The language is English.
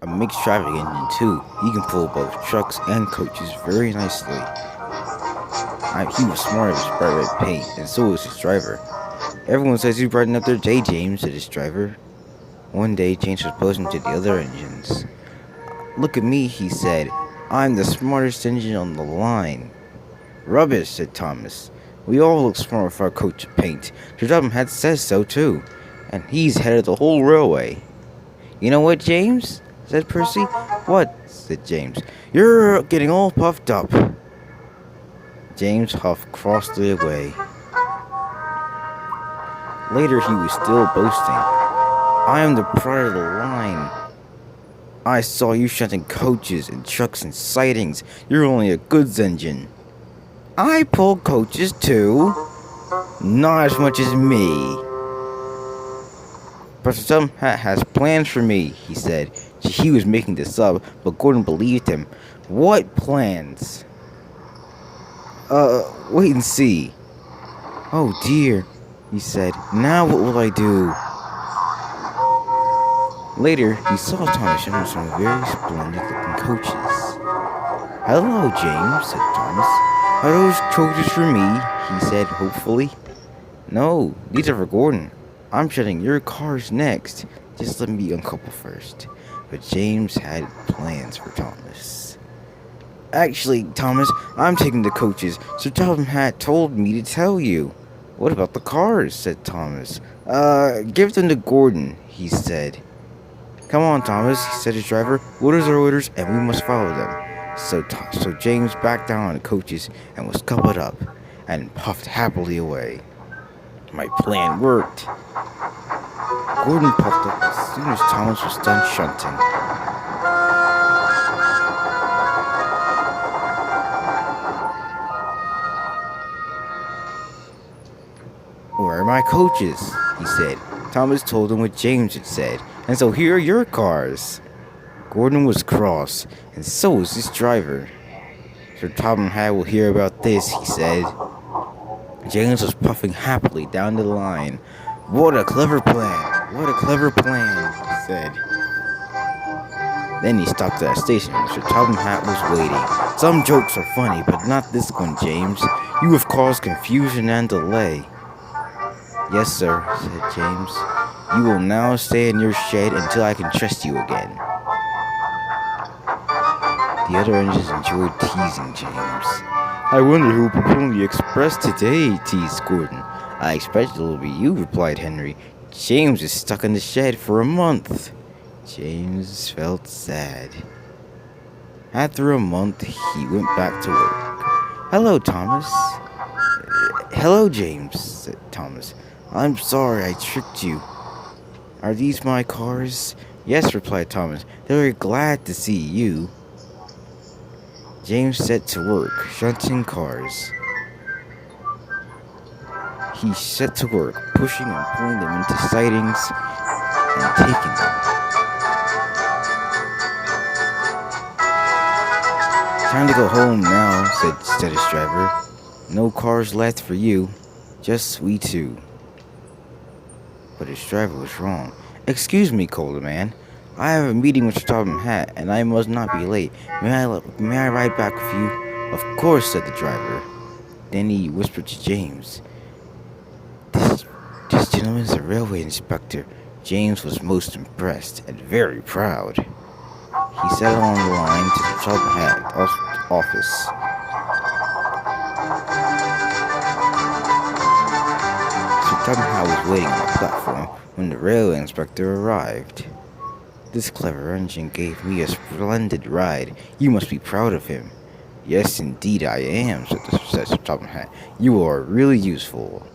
a mixed traffic engine too. He can pull both trucks and coaches very nicely. He was smart of his bright red paint, and so was his driver. Everyone says you brighten up their day, James, said his driver. One day, James was posing to the other engines. Look at me, he said. I'm the smartest engine on the line. Rubbish, said Thomas. We all look smart with our coat of paint. Redub had says so too, and he's head of the whole railway. You know what, James? Said Percy. What? Said James. You're getting all puffed up. James huffed crossly away. Later he was still boasting. I am the pride of the line. I saw you shunting coaches and trucks and sidings. You're only a goods engine. I pull coaches too. Not as much as me. Professor Stumphat has plans for me, he said. He was making this up, but Gordon believed him. What plans? Wait and see. Oh dear, he said. Now what will I do? Later, he saw Thomas showing some very splendid looking coaches. Hello, James, said Thomas. Are those coaches for me? He said hopefully. No, these are for Gordon. I'm shutting your cars next. Just let me uncouple first. But James had plans for Thomas. Actually, Thomas, I'm taking the coaches. Sir Stumphat told me to tell you. What about the cars? Said Thomas. Give them to Gordon, he said. Come on, Thomas, said his driver. Orders are orders, and we must follow them. So James backed down on the coaches and was coupled up and puffed happily away. My plan worked. Gordon puffed up as soon as Thomas was done shunting. Where are my coaches? He said. Thomas told him what James had said, and so here are your cars. Gordon was cross, and so was his driver. Sir Stumphat will hear about this, he said. James was puffing happily down the line. What a clever plan! What a clever plan, he said. Then he stopped at a station where Sir Stumphat was waiting. Some jokes are funny, but not this one, James. You have caused confusion and delay. Yes, sir, said James. You will now stay in your shed until I can trust you again. The other engines enjoyed teasing James. I wonder who will perform the express today, teased Gordon. I expect it will be you, replied Henry. James is stuck in the shed for a month. James felt sad. After a month, he went back to work. Hello, Thomas. Hello, James, said Thomas. I'm sorry I tricked you. Are these my cars? Yes, replied Thomas. They're very glad to see you. James set to work, shunting cars. He set to work, pushing and pulling them into sidings and taking them. Time to go home now, said his driver. No cars left for you, just we two. But his driver was wrong. Excuse me, called the man. I have a meeting with Sir Stumphat, and I must not be late. May I ride back with you? Of course, said the driver. Then he whispered to James. This gentleman is a railway inspector. James was most impressed and very proud. He sat on the line to the Stumphat office. Sir Stumphat was waiting on the platform when the railway inspector arrived. This clever engine gave me a splendid ride. You must be proud of him. Yes, indeed I am, said Sir Stumphat. You are really useful.